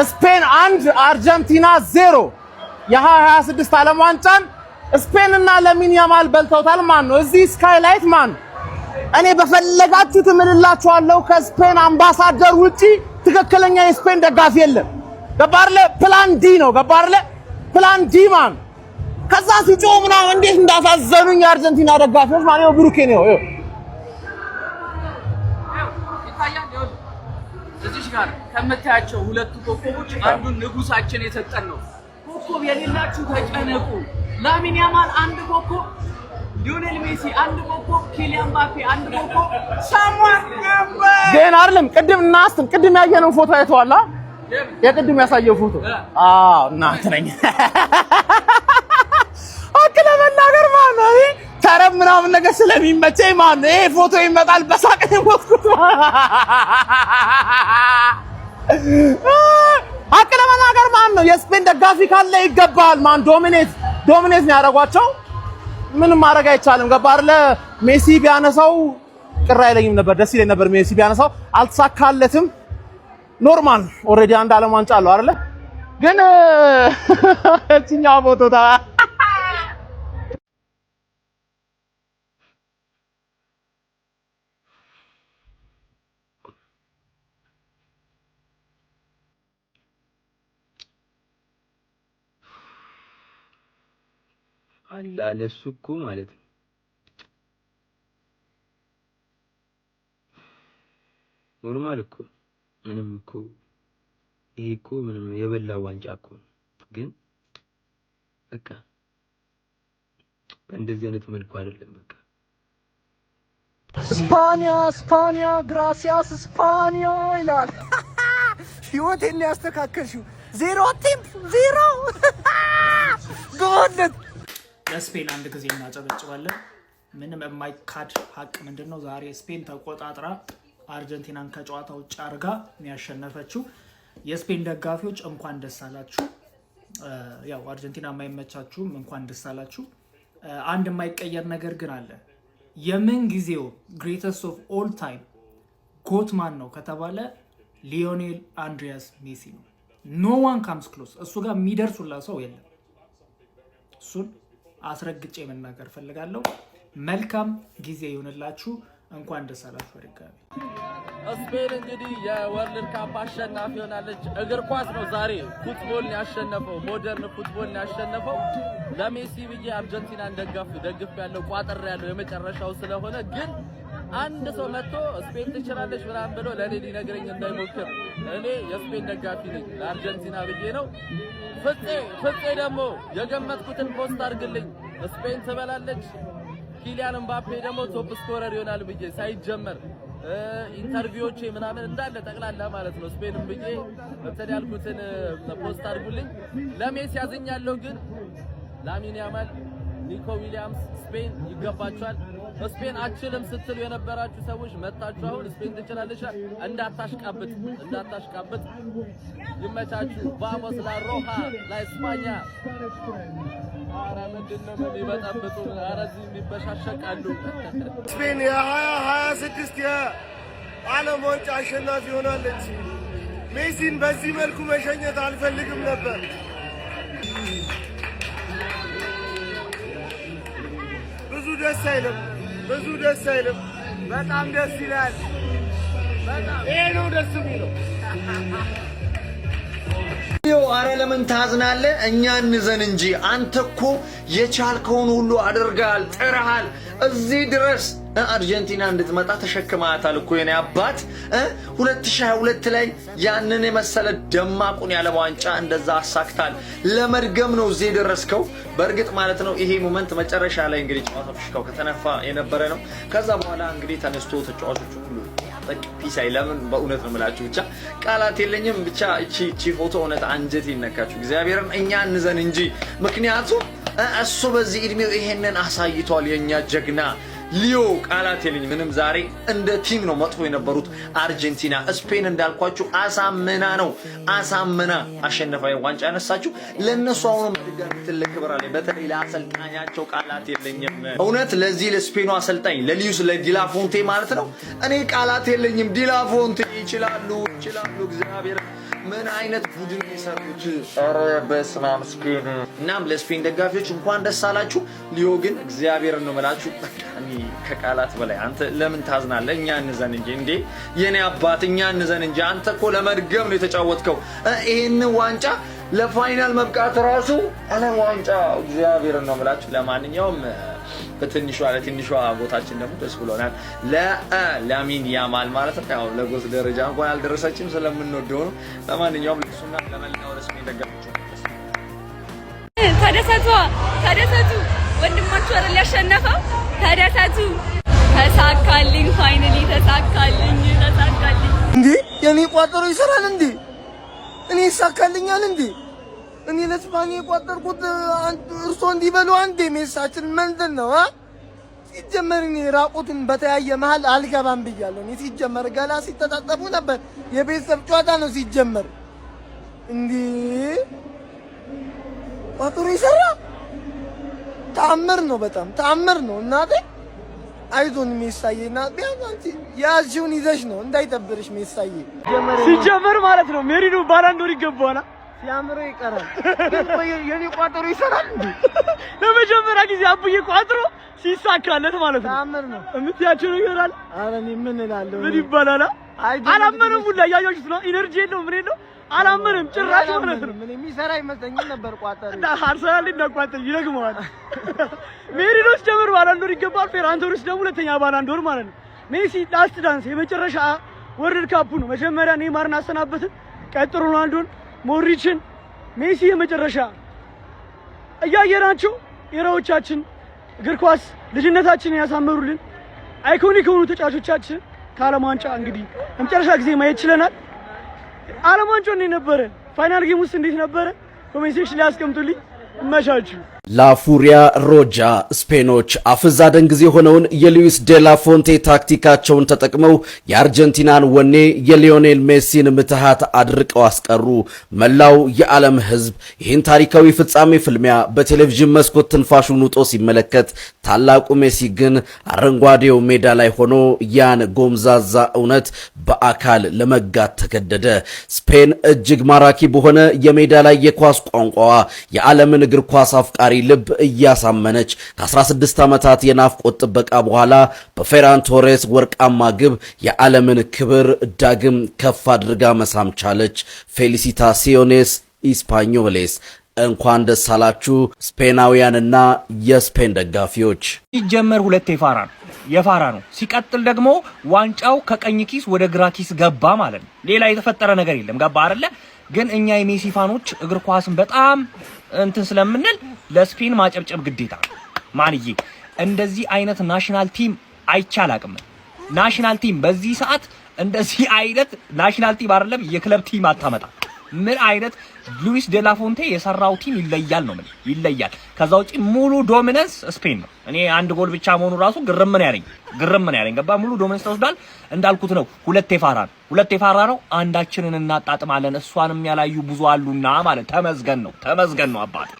ስፔን 1 አርጀንቲና 0 የ2026 ዓለም ዋንጫን ስፔን እና ለሚን ያማል በልተውታል። ማን ነው እዚህ ስካይላይት ማን? እኔ በፈለጋችሁት እምልላችኋለሁ ከስፔን አምባሳደር ውጪ ትክክለኛ የስፔን ደጋፊ የለም። ገባርለ ፕላን ዲ ነው። ገባርለ ፕላን ዲ ማን? ከዛ ሲጮህ ምናምን እንዴት እንዳሳዘኑኝ የአርጀንቲና ደጋፊዎች ማለት ነው። ብሩኬ ነው ይታያል። እዚህ ጋር ከምታያቸው ሁለቱ ኮከቦች አንዱን ንጉሳችን የሰጠን ነው። ኮከብ የሌላችሁ ተጨነቁ። ላሚን ያማል አንድ ኮከብ፣ ሊዮኔል ሜሲ አንድ ኮከብ፣ ኪሊያን ምባፔ አንድ ኮከብ። ሳሙኤል ግን አይደለም ቅድም ያየነው ፎቶ አይተዋላ? የቅድም ያሳየው ፎቶ እናንተ ነኝ አክለ መናገር ማለት ነው። ተረብ ምናምን ነገር ስለሚመቸኝ ማለት ነው። ይሄ ፎቶ ይመጣል በሳቅ ሞትኩት። አክለ መናገር ማለት ነው። የስፔን ደጋፊ ካለ ይገባል ማን ዶሚኔት ነው ያደረጓቸው። ምንም ማድረግ አይቻልም። ገባ አይደለ? ሜሲ ቢያነሳው ቅር አይለኝም ነበር፣ ደስ ይለኝ ነበር ሜሲ ቢያነሳው። አልተሳካለትም። ኖርማል ኦሬዲ አንድ ዓለም ዋንጫ አለው አይደለ? ግን እቺኛው ፎቶ አለ እሱ እኮ ማለት ነው። ኖርማል እኮ ምንም እኮ ይሄ እኮ ምንም የበላው ዋንጫ እኮ ግን በቃ በእንደዚህ አይነት መልኩ አይደለም። በቃ ስፓኒያ ግራሲያስ ስፓኒያ ይላል። ህይወቴን ያስተካከልሽው 0 ቲም 0 ጎልድ ለስፔን አንድ ጊዜ እናጨበጭባለን። ምንም የማይካድ ሀቅ ምንድነው? ዛሬ ስፔን ተቆጣጥራ አርጀንቲናን ከጨዋታ ውጭ አርጋ ያሸነፈችው። የስፔን ደጋፊዎች እንኳን ደስ አላችሁ። ያው አርጀንቲና የማይመቻችሁም እንኳን ደስ አላችሁ። አንድ የማይቀየር ነገር ግን አለ። የምን ጊዜው ግሬተስት ኦፍ ኦል ታይም ጎት ማን ነው ከተባለ ሊዮኔል አንድሪያስ ሜሲ ነው። ኖ ዋን ካምስ ክሎስ። እሱ ጋር የሚደርሱላ ሰው የለም። እሱን አስረግጬ መናገር ፈልጋለሁ። መልካም ጊዜ ይሁንላችሁ። እንኳን ደስ አላችሁ። ድጋሚ ስፔን እንግዲህ የወርልድ ካፕ አሸናፊ ሆናለች። እግር ኳስ ነው ዛሬ ፉትቦል ያሸነፈው፣ ሞደርን ፉትቦል ያሸነፈው። ለሜሲ ብዬ አርጀንቲናን ደግፍ ያለው ቋጥር ያለው የመጨረሻው ስለሆነ ግን አንድ ሰው መጥቶ ስፔን ትችላለች ምናምን ብሎ ለኔ ሊነግረኝ እንዳይሞክር። እኔ የስፔን ደጋፊ ነኝ፣ ለአርጀንቲና ብዬ ነው። ፍፄ ደግሞ የገመትኩትን ፖስት አድርግልኝ። ስፔን ትበላለች፣ ኪሊያን ምባፔ ደግሞ ቶፕ ስኮረር ይሆናል ብዬ ሳይጀመር ኢንተርቪዎቼ ምናምን እንዳለ ጠቅላላ ማለት ነው ስፔንም ብዬ እንትን ያልኩትን ፖስት አድርጉልኝ። ለሜሲ ያዝኛለሁ፣ ግን ላሚን ያማል፣ ኒኮ ዊሊያምስ ስፔን ይገባቸዋል። ስፔን አችልም ስትሉ የነበራችሁ ሰዎች መጣችሁ አሁን ስፔን ትችላለች። እንዳታሽቃብጥ ይመቻችሁ። ቫሞስ ላ ሮሃ ላ እስፓኛ። አረ ምንድነው የሚበጣበጡ? አረ እዚህ የሚበሻሸቃሉ። ስፔን የ2026 የዓለም ዋንጫ አሸናፊ ሆናለች። ሜሲን በዚህ መልኩ መሸኘት አልፈልግም ነበር። ብዙ ደስ አይልም። በጣም ደስ ይላል። ይሄ ነው ደስ የሚለው። አረ ለምን ታዝናለህ? እኛ እንዘን እንጂ አንተ እኮ የቻልከውን ሁሉ አድርገሃል፣ ጥረሃል። እዚህ ድረስ አርጀንቲና እንድትመጣ ተሸክማታል እኮ የኔ አባት። 2022 ላይ ያንን የመሰለ ደማቁን የዓለም ዋንጫ እንደዛ አሳክታል። ለመድገም ነው እዚህ የደረስከው። በእርግጥ ማለት ነው ይሄ ሞመንት መጨረሻ ላይ እንግዲህ ጨዋታው ፍሽካው ከተነፋ የነበረ ነው። ከዛ በኋላ እንግዲህ ተነስቶ ተጫዋቾቹ ሁሉ ፒስ አይለምን በእውነት ነው የምላችሁ። ብቻ ቃላት የለኝም። ብቻ እቺ ፎቶ እውነት አንጀት ይነካችሁ። እግዚአብሔርን እኛ እንዘን እንጂ ምክንያቱም እሱ በዚህ እድሜው ይሄንን አሳይቷል። የኛ ጀግና ሊዮ ቃላት የለኝም። ምንም ዛሬ እንደ ቲም ነው መጥፎ የነበሩት አርጀንቲና። ስፔን እንዳልኳችሁ አሳምና አሸነፋይ ዋንጫ ያነሳችሁ። ለነሱ አሁንም ድጋሚ ትልቅ ክብር አለኝ። በተለይ ለአሰልጣኛቸው ቃላት የለኝም። እውነት ለዚህ ለስፔኑ አሰልጣኝ ለሊዩስ ለዲላፎንቴ ማለት ነው እኔ ቃላት የለኝም። ዲላፎንቴ ይችላሉ። እግዚአብሔር ምን አይነት ቡድን የሰሩት! ኧረ በስመ አብ ስፔን። እናም ለስፔን ደጋፊዎች እንኳን ደስ አላችሁ። ሊዮ ግን እግዚአብሔርን ነው የምላችሁ፣ እኔ ከቃላት በላይ አንተ ለምን ታዝናለህ? እኛ እንዘን እንጂ እንዴ የኔ አባት፣ እኛ እንዘን እንጂ። አንተ እኮ ለመድገም ነው የተጫወትከው። ይሄን ዋንጫ ለፋይናል መብቃት ራሱ ዓለም ዋንጫ እግዚአብሔርን ነው የምላችሁ። ለማንኛውም በትንሿ ቦታችን ደግሞ ደስ ብሎናል። ለላሚን ያማል ማለት ነው። ያው ለጎል ደረጃ እንኳን አልደረሰችም ስለምንወደው ነው። ለማንኛውም ለሱና ለመላው ለስፔን ደጋፊዎች ተደሰቱ። ወንድማችሁ አይደል ያሸነፈው? ተደሰቱ። ተሳካልኝ፣ ፋይናሊ ተሳካልኝ። እንዴ የኔ ቋጠሮ ይሰራል እንዴ? እኔ ይሳካልኛል እንዴ? እኔ ለስፓኒ የቋጠርኩት እርሶ እንዲበሉ አንዴ ሜሳችን ምንድን ነው? ሲጀመር እኔ ራቁትን በተያየ መሀል አልገባም ብያለሁ። እኔ ሲጀመር ገላ ሲተጣጠፉ ነበር። የቤተሰብ ጨዋታ ነው ሲጀመር። እንዴ ቋጠሮ ይሰራ? ተአምር ነው፣ በጣም ተአምር ነው። እናቴ አይዞን ሜሳዬና ቢያንስ አንቺ ያዝሽውን ይዘሽ ነው እንዳይጠብርሽ ሜሳዬ። ሲጀመር ማለት ነው ሜሪኖ ባላንዶር ይገባዋል። ሲያምሮ ይቀራል። የኔ ቋጠሮ ይሰራል እንዴ? ለመጀመሪያ ጊዜ አቡዬ ቋጥሮ ሲሳካለት ማለት ነው። ተአምር ነው እምትያቸው ነው ይሆናል። ኧረ እኔ ምን እላለሁ? ምን ይባላል? አላመነም ሁላ እያያችሁት ነው። ኢነርጂ የለውም ምን የለው አላመነም ጭራሽ ማለት ነው። ምን የሚሰራ አይመስለኝም ነበር ቋጠሮ። አርሰናል እንዳቋጠር ይረግመዋል። ሜሪኖስ ጀምር ባላንዶር ይገባል። ፌራን ቶሪስ ደግሞ ሁለተኛ ባላንዶር ማለት ነው። ሜሲ ላስት ዳንስ የመጨረሻ ወርልድ ካፑ ነው። መጀመሪያ ኔይማርን አሰናበትን፣ ቀጥሎ ሮናልዶን፣ ሞድሪችን፣ ሜሲ የመጨረሻ እያየናቸው ኤራዎቻችን እግር ኳስ ልጅነታችንን ያሳመሩልን አይኮኒክ የሆኑ ተጫዋቾቻችን ከዓለም ዋንጫ እንግዲህ ለመጨረሻ ጊዜ ማየት ችለናል። ዓለም ዋንጫው እንዴት ነበረ? ፋይናል ጌም ውስጥ እንዴት ነበረ? ኮሜንት ሴክሽን ላይ አስቀምጡልኝ። እመቻችሁ። ላፉሪያ ሮጃ ስፔኖች አፍዛ ደንግዝ የሆነውን የሉዊስ ዴላ ፎንቴ ታክቲካቸውን ተጠቅመው የአርጀንቲናን ወኔ የሊዮኔል ሜሲን ምትሃት አድርቀው አስቀሩ። መላው የዓለም ሕዝብ ይህን ታሪካዊ ፍጻሜ ፍልሚያ በቴሌቪዥን መስኮት ትንፋሹን ውጦ ሲመለከት፣ ታላቁ ሜሲ ግን አረንጓዴው ሜዳ ላይ ሆኖ ያን ጎምዛዛ እውነት በአካል ለመጋት ተገደደ። ስፔን እጅግ ማራኪ በሆነ የሜዳ ላይ የኳስ ቋንቋዋ የዓለምን እግር ኳስ አፍቃሪ ልብ እያሳመነች ከ16 ዓመታት የናፍቆት ጥበቃ በኋላ በፌራን ቶሬስ ወርቃማ ግብ የዓለምን ክብር ዳግም ከፍ አድርጋ መሳም ቻለች። ፌሊሲታሲዮኔስ ኢስፓኞሌስ። እንኳን ደስ አላችሁ ስፔናውያንና የስፔን ደጋፊዎች። ሲጀመር ሁለት የፋራ ነው። ሲቀጥል ደግሞ ዋንጫው ከቀኝ ኪስ ወደ ግራ ኪስ ገባ ማለት ነው። ሌላ የተፈጠረ ነገር የለም። ገባ አይደለ? ግን እኛ የሜሲ ፋኖች እግር ኳስን በጣም እንትን ስለምንል ለስፔን ማጨብጨብ ግዴታ። ማንዬ እንደዚህ አይነት ናሽናል ቲም አይቻላቅም። ናሽናል ቲም በዚህ ሰዓት እንደዚህ አይነት ናሽናል ቲም አይደለም የክለብ ቲም አታመጣ። ምን አይነት ሉዊስ ዴላ ፎንቴ የሰራው ቲም ይለያል ነው። ምን ይለያል? ከዛ ውጪ ሙሉ ዶሚናንስ ስፔን ነው። እኔ አንድ ጎል ብቻ መሆኑ ራሱ ግርም ነው ያለኝ። ገባ? ሙሉ ዶሚናንስ ተወስዷል። እንዳልኩት ነው ሁለት የፋራ ነው። አንዳችንን እናጣጥማለን። እሷንም ያላዩ ብዙ አሉና ማለት ተመዝገን ነው አባት